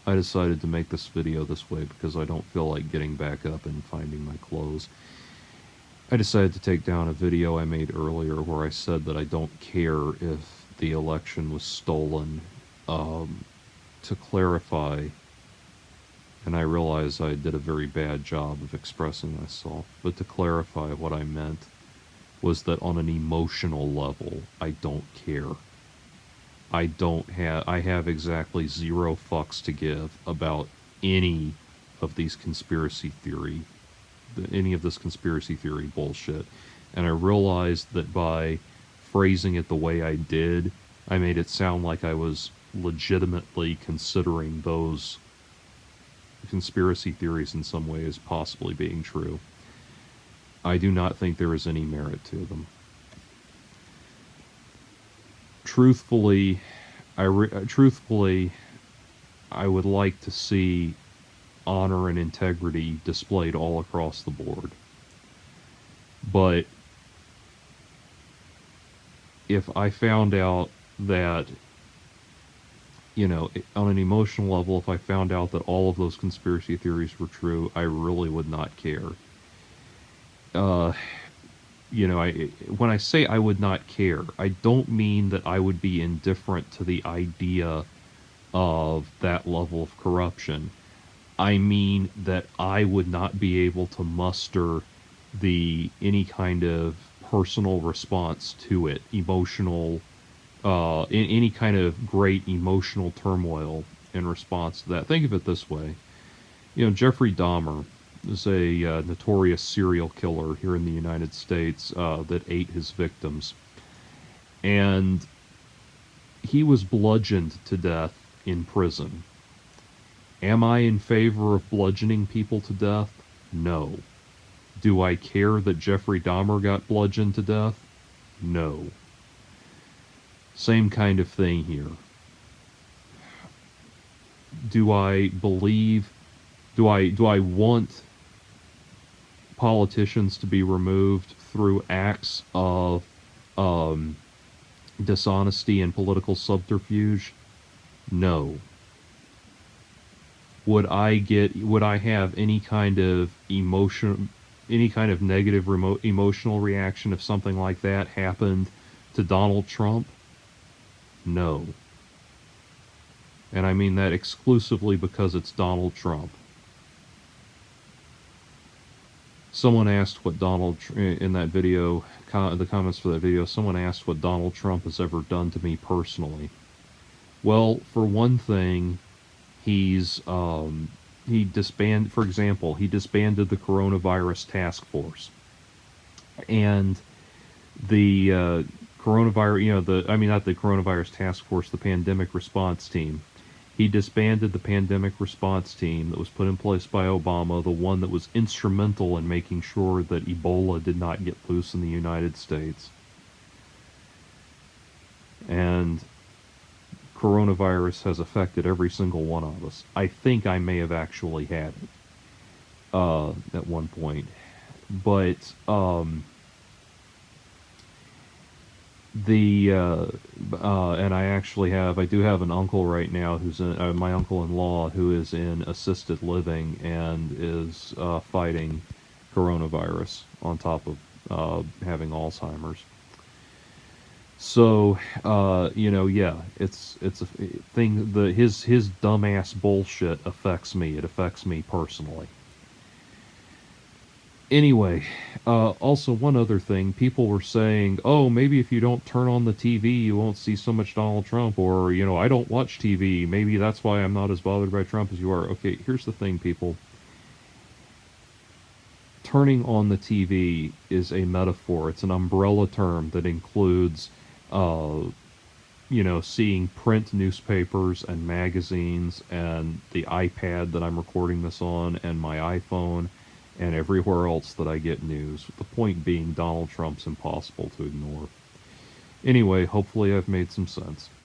I decided to make this video this way because I don't feel like getting back up and finding my clothes. I decided to take down a video I made earlier where I said that I don't care if the election was stolen, to clarify, and I realize I did a very bad job of expressing myself, but to clarify what I meant was that on an emotional level, I don't care. I have exactly zero fucks to give about any of these any of this conspiracy theory bullshit. And I realized that by phrasing it the way I did, I made it sound like I was legitimately considering those conspiracy theories in some way as possibly being true. I do not think there is any merit to them. Truthfully, I would like to see honor and integrity displayed all across the board. But if I found out that, on an emotional level, if I found out that all of those conspiracy theories were true, I really would not care. When I say I would not care, I don't mean that I would be indifferent to the idea of that level of corruption. I mean that I would not be able to muster any kind of personal response to it, any kind of great emotional turmoil in response to that. Think of it this way. Jeffrey Dahmer is a notorious serial killer here in the United States that ate his victims. And he was bludgeoned to death in prison. Am I in favor of bludgeoning people to death? No. Do I care that Jeffrey Dahmer got bludgeoned to death? No. Same kind of thing here. Do I want politicians to be removed through acts of dishonesty and political subterfuge? No. Would I have any kind of negative emotional reaction if something like that happened to Donald Trump? No. And I mean that exclusively because it's Donald Trump. Someone asked what in that video, the comments for that video, someone asked what Donald Trump has ever done to me personally. Well, for one thing, he disbanded the coronavirus task force. And the not the coronavirus task force, the pandemic response team. He disbanded the pandemic response team that was put in place by Obama, the one that was instrumental in making sure that Ebola did not get loose in the United States. And coronavirus has affected every single one of us. I think I may have actually had it at one point. But and I do have an uncle right now who's my uncle-in-law who is in assisted living and is fighting coronavirus on top of having Alzheimer's. So it's a thing. His dumbass bullshit affects me. It affects me personally. Anyway, also one other thing, people were saying, oh, maybe if you don't turn on the TV, you won't see so much Donald Trump, or, I don't watch TV, maybe that's why I'm not as bothered by Trump as you are. Okay, here's the thing, people. Turning on the TV is a metaphor. It's an umbrella term that includes, seeing print newspapers and magazines and the iPad that I'm recording this on and my iPhone and everywhere else that I get news. The point being, Donald Trump's impossible to ignore. Anyway, hopefully I've made some sense.